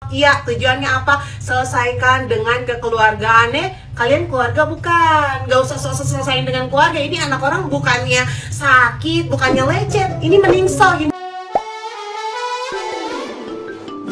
Iya, tujuannya apa? Selesaikan dengan kekeluargaannya. Kalian keluarga bukan? Gak usah selesaiin dengan keluarga. Ini anak orang bukannya sakit, bukannya lecet. Ini meningso.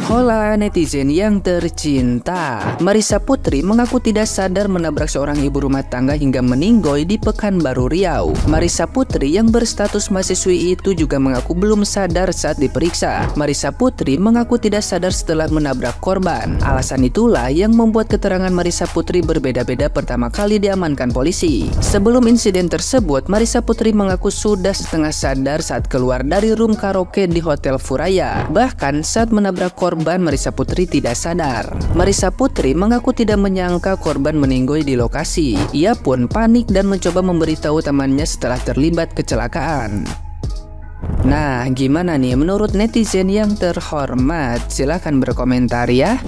Hola netizen yang tercinta, Marissa Putri mengaku tidak sadar menabrak seorang ibu rumah tangga hingga meninggoy di Pekanbaru Riau. Marissa Putri yang berstatus mahasiswi itu juga mengaku belum sadar saat diperiksa. Marissa Putri mengaku tidak sadar setelah menabrak korban. Alasan itulah yang membuat keterangan Marissa Putri berbeda-beda pertama kali diamankan polisi. Sebelum insiden tersebut, Marissa Putri mengaku sudah setengah sadar saat keluar dari room karaoke di Hotel Furaya. Bahkan saat menabrak korban, Marissa Putri tidak sadar. Marissa Putri mengaku tidak menyangka korban meninggoy di lokasi. Ia pun panik dan mencoba memberitahu temannya setelah terlibat kecelakaan. Nah, gimana nih menurut netizen yang terhormat? Silahkan berkomentar ya.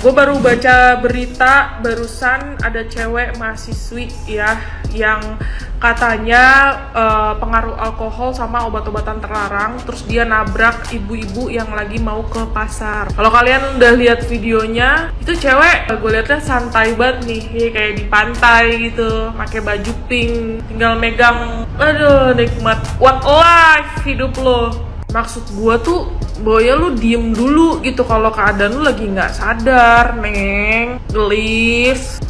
Gue baru baca berita barusan ada cewek mahasiswi ya yang katanya pengaruh alkohol sama obat-obatan terlarang, terus dia nabrak ibu-ibu yang lagi mau ke pasar. Kalau kalian udah lihat videonya, itu cewek gue liatnya santai banget nih, kayak di pantai gitu, pakai baju pink, tinggal megang, aduh nikmat. What life hidup lo. Maksud gue tuh, boya lu diem dulu gitu kalau keadaan lu lagi nggak sadar, neng. Please,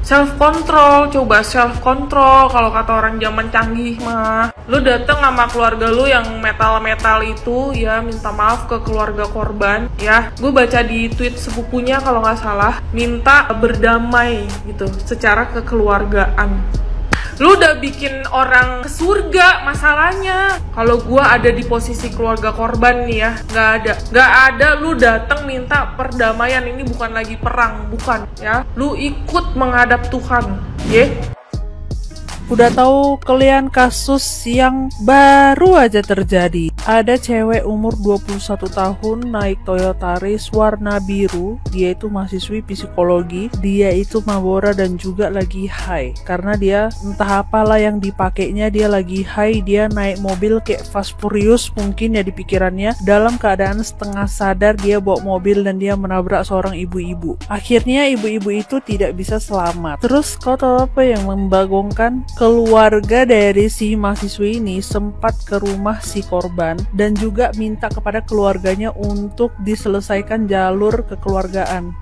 self control, coba self control. Kalau kata orang zaman canggih mah, lu dateng sama keluarga lu yang metal itu, ya minta maaf ke keluarga korban, ya. Gue baca di tweet sepupunya kalau nggak salah, minta berdamai gitu, secara kekeluargaan. Lu udah bikin orang ke surga masalahnya. Kalau gua ada di posisi keluarga korban nih ya, nggak ada lu dateng minta perdamaian. Ini bukan lagi perang, bukan ya. Lu ikut menghadap Tuhan, ya. Udah tahu kalian kasus yang baru aja terjadi. Ada cewek umur 21 tahun naik Toyota Race warna biru. Dia itu mahasiswi psikologi. Dia itu mabora dan juga lagi high. Karena dia entah apalah yang dipakainya, dia lagi high. Dia naik mobil kayak Fast Furious mungkin ya di pikirannya. Dalam keadaan setengah sadar dia bawa mobil dan dia menabrak seorang ibu-ibu. Akhirnya ibu-ibu itu tidak bisa selamat. Terus kau tahu apa yang membagongkan? Keluarga dari si mahasiswi ini sempat ke rumah si korban dan juga minta kepada keluarganya untuk diselesaikan jalur kekeluargaan.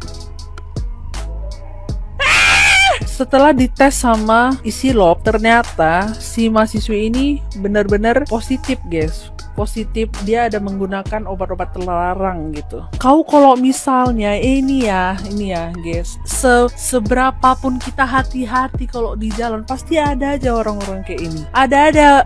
Setelah dites sama isi lab, ternyata si mahasiswi ini benar-benar positif, guys. Positif, dia ada menggunakan obat-obat terlarang gitu. Kau kalau misalnya ini ya guys, seberapapun kita hati-hati kalau di jalan, pasti ada aja orang-orang kayak ini. Ada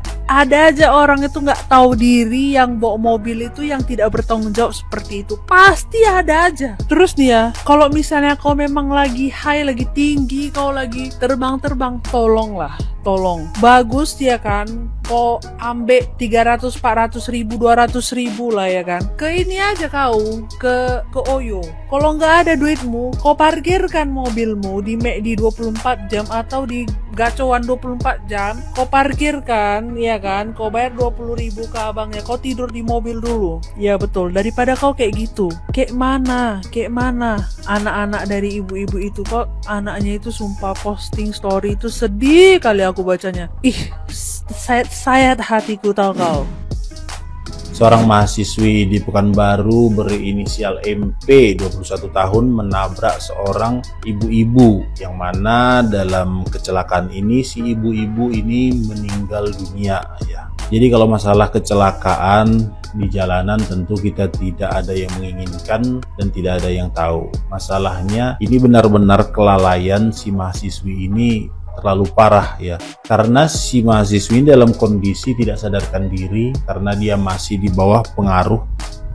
aja orang itu nggak tahu diri yang bawa mobil itu yang tidak bertanggung jawab seperti itu. Pasti ada aja. Terus nih ya, kalau misalnya kau memang lagi high, lagi tinggi, kau lagi terbang, tolong. Bagus ya kan, kau ambil 300, 400 ribu, 200 ribu lah ya kan. Ke ini aja kau, ke Oyo. Kalau nggak ada duitmu, kau parkirkan mobilmu di 24 jam atau di gacoan 24 jam. Kau parkirkan, ya kan. Kau bayar 20 ribu ke abangnya, kau tidur di mobil dulu. Ya betul, daripada kau kayak gitu. Kayak mana anak-anak dari ibu-ibu itu, kok anaknya itu sumpah posting story itu sedih kali aku bacanya. Sayat hatiku tau kau. Seorang mahasiswi di Pekanbaru berinisial MP 21 tahun menabrak seorang ibu-ibu yang mana dalam kecelakaan ini si ibu-ibu ini meninggal dunia ya. Jadi kalau masalah kecelakaan di jalanan tentu kita tidak ada yang menginginkan dan tidak ada yang tahu. Masalahnya ini benar-benar kelalaian si mahasiswi ini terlalu parah ya, karena si mahasiswi ini dalam kondisi tidak sadarkan diri karena dia masih di bawah pengaruh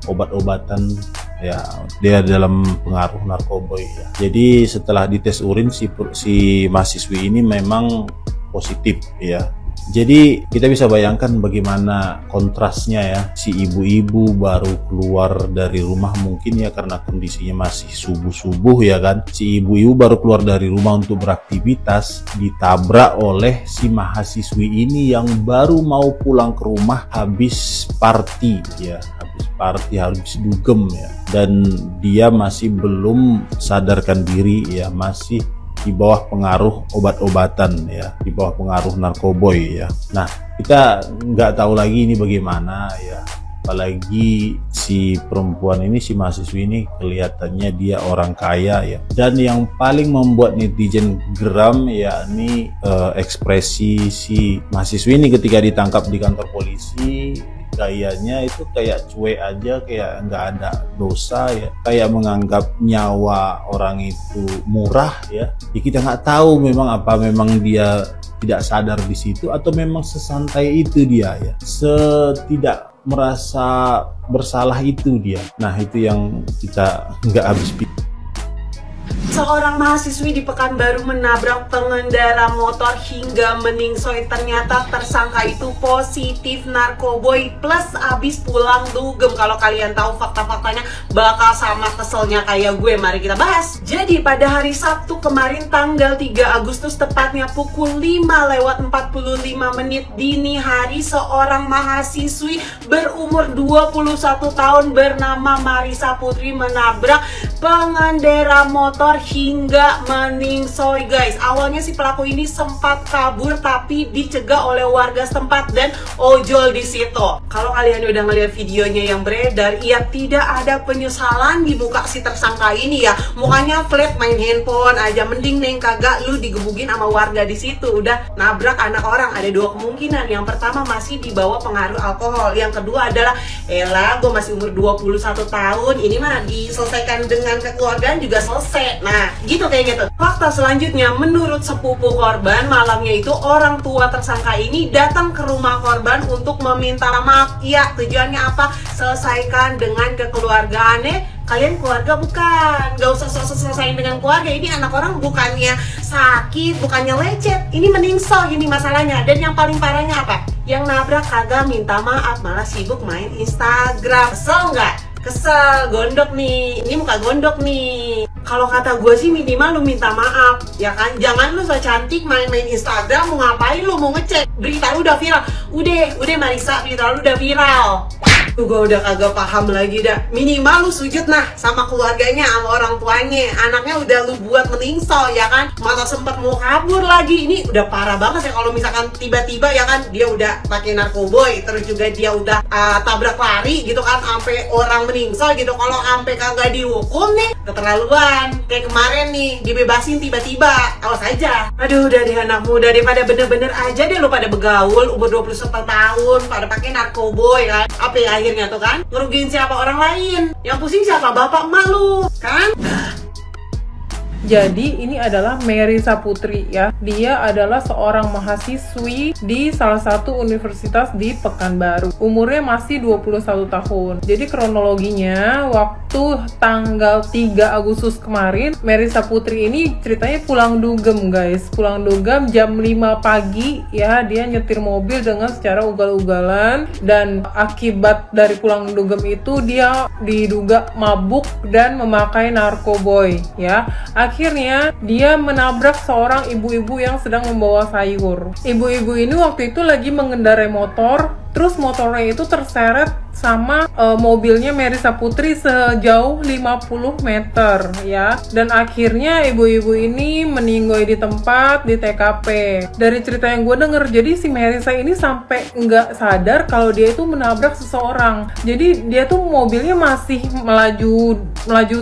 obat-obatan ya, dia dalam pengaruh narkoba ya. Jadi setelah dites urin si mahasiswi ini memang positif ya. Jadi kita bisa bayangkan bagaimana kontrasnya ya, si ibu-ibu baru keluar dari rumah mungkin ya karena kondisinya masih subuh-subuh ya kan. Si ibu-ibu baru keluar dari rumah untuk beraktivitas, ditabrak oleh si mahasiswi ini yang baru mau pulang ke rumah habis party ya, habis party habis dugem ya, dan dia masih belum sadarkan diri ya, masih di bawah pengaruh obat-obatan ya, di bawah pengaruh narkoboy ya. Nah, kita nggak tahu lagi ini bagaimana ya, apalagi si perempuan ini, si mahasiswi ini kelihatannya dia orang kaya ya. Dan yang paling membuat netizen geram yakni ekspresi si mahasiswi ini ketika ditangkap di kantor polisi. Gayanya itu kayak cuek aja, kayak nggak ada dosa ya, kayak menganggap nyawa orang itu murah ya. Kita nggak tahu memang apa memang dia tidak sadar di situ atau memang sesantai itu dia ya, setidak merasa bersalah itu dia. Nah, itu yang kita nggak habis pikir. Seorang mahasiswi di Pekanbaru menabrak pengendara motor hingga meningsoi. Ternyata tersangka itu positif narkoboy plus abis pulang dugem. Kalau kalian tahu fakta-faktanya bakal sama keselnya kayak gue. Mari kita bahas. Jadi pada hari Sabtu kemarin tanggal 3 Agustus tepatnya pukul 5:45 dini hari, seorang mahasiswi berumur 21 tahun bernama Marissa Putri menabrak pengendara motor hingga meningsoi, guys. Awalnya si pelaku ini sempat kabur tapi dicegah oleh warga setempat dan ojol di situ. Kalau kalian udah ngeliat videonya yang beredar, ya tidak ada penyesalan di muka si tersangka ini ya. Mukanya flat, main handphone aja. Mending neng kagak lu digebukin sama warga di situ. Udah nabrak anak orang. Ada dua kemungkinan. Yang pertama masih dibawa pengaruh alkohol. Yang kedua adalah elah gue masih umur 21 tahun. Ini mah diselesaikan dengan kekeluargaan juga selesai. Nah, gitu kayak gitu. Fakta selanjutnya, menurut sepupu korban, malamnya itu orang tua tersangka ini datang ke rumah korban untuk meminta maaf. Ya, tujuannya apa? Selesaikan dengan kekeluargaannya. Kalian keluarga bukan? Gak usah selesaiin dengan keluarga. Ini anak orang bukannya sakit, bukannya lecet. Ini meningso, ini masalahnya. Dan yang paling parahnya apa? Yang nabrak kagak minta maaf, malah sibuk main Instagram. Kesel nggak? Kesel, gondok nih, ini muka gondok nih. Kalau kata gue sih minimal lu minta maaf, ya kan? Jangan lu so cantik main-main Instagram, mau ngapain lu, mau ngecek berita lu udah viral. Udah Marissa, berita lu udah viral. Tuh gue udah kagak paham lagi dah. Minimal lu sujud nah sama keluarganya, sama orang tuanya. Anaknya udah lu buat meningso, ya kan? Masa sempet mau kabur lagi. Ini udah parah banget ya kalau misalkan tiba-tiba ya kan dia udah pakai narkoboy, terus juga dia udah tabrak lari gitu kan, sampai orang meningso gitu. Kalau sampai kagak dihukum nih, keterlaluan. Kayak kemarin nih dibebasin tiba-tiba, awas aja. Aduh, udah deh anak muda, daripada bener-bener aja deh lu pada begaul umur 21 tahun, pada pakai narkoboy kan. Apa ya akhirnya tuh kan? Ngerugiin siapa? Orang lain. Yang pusing siapa? Bapak emak lu, kan? Jadi ini adalah Marissa Putri ya. Dia adalah seorang mahasiswi di salah satu universitas di Pekanbaru. Umurnya masih 21 tahun. Jadi kronologinya waktu tanggal 3 Agustus kemarin, Marissa Putri ini ceritanya pulang dugem, guys. Pulang dugem jam 5 pagi ya. Dia nyetir mobil dengan secara ugal-ugalan, dan akibat dari pulang dugem itu dia diduga mabuk dan memakai narkoboy ya. Akhirnya dia menabrak seorang ibu-ibu yang sedang membawa sayur. Ibu-ibu ini waktu itu lagi mengendarai motor, terus motornya itu terseret sama mobilnya Marissa Putri sejauh 50 meter ya. Dan akhirnya ibu-ibu ini meninggoy di tempat, di TKP. Dari cerita yang gue denger, jadi si Marissa ini sampai nggak sadar kalau dia itu menabrak seseorang. Jadi dia tuh mobilnya masih melaju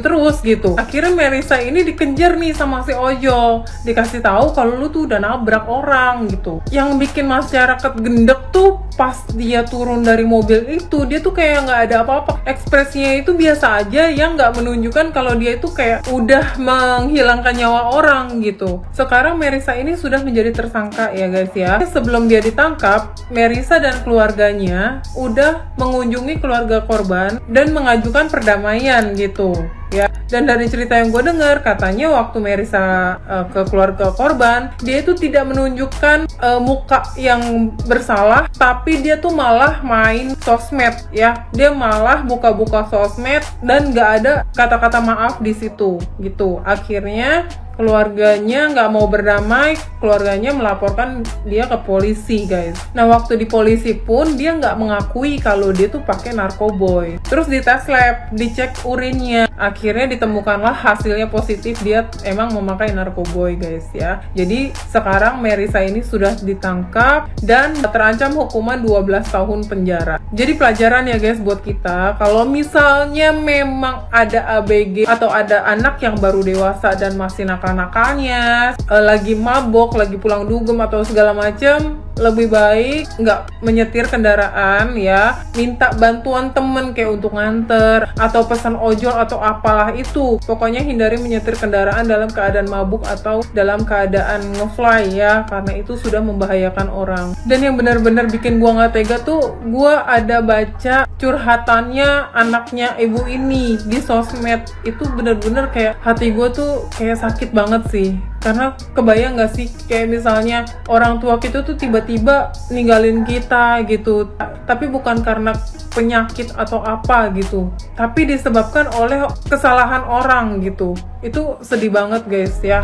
terus gitu. Akhirnya Marissa ini dikejar nih sama si ojol, dikasih tahu kalau lu tuh udah nabrak orang gitu. Yang bikin masyarakat gendek tuh pas dia turun dari mobil itu, dia tuh kayak nggak ada apa-apa, ekspresinya itu biasa aja, yang nggak menunjukkan kalau dia itu kayak udah menghilangkan nyawa orang gitu. Sekarang Marissa ini sudah menjadi tersangka ya guys ya. Sebelum dia ditangkap, Marissa dan keluarganya udah mengunjungi keluarga korban dan mengajukan perdamaian gitu ya. Dan dari cerita yang gue dengar, katanya waktu Marissa ke keluarga korban, dia itu tidak menunjukkan muka yang bersalah, tapi dia tuh malah main sosmed ya. Dia malah buka-buka sosmed dan nggak ada kata-kata maaf di situ gitu. Akhirnya keluarganya nggak mau berdamai, keluarganya melaporkan dia ke polisi guys. Nah waktu di polisi pun dia nggak mengakui kalau dia tuh pakai narkoboy. Terus di tes lab, dicek urinnya, akhirnya ditemukanlah hasilnya positif, dia emang memakai narkoboy guys ya. Jadi sekarang Marissa ini sudah ditangkap dan terancam hukuman 12 tahun penjara. Jadi pelajaran ya guys buat kita, kalau misalnya memang ada ABG atau ada anak yang baru dewasa dan masih nakal-nakalnya, lagi mabok, lagi pulang dugem atau segala macem, lebih baik nggak menyetir kendaraan ya, minta bantuan temen kayak untuk nganter atau pesan ojol atau apalah itu. Pokoknya hindari menyetir kendaraan dalam keadaan mabuk atau dalam keadaan ngefly ya, karena itu sudah membahayakan orang. Dan yang benar-benar bikin gua nggak tega tuh, gua ada baca curhatannya anaknya ibu ini di sosmed. Itu benar-benar kayak hati gua tuh kayak sakit banget sih. Karena kebayang gak sih kayak misalnya orang tua kita tuh tiba-tiba ninggalin kita gitu, tapi bukan karena penyakit atau apa gitu, tapi disebabkan oleh kesalahan orang gitu. Itu sedih banget guys ya.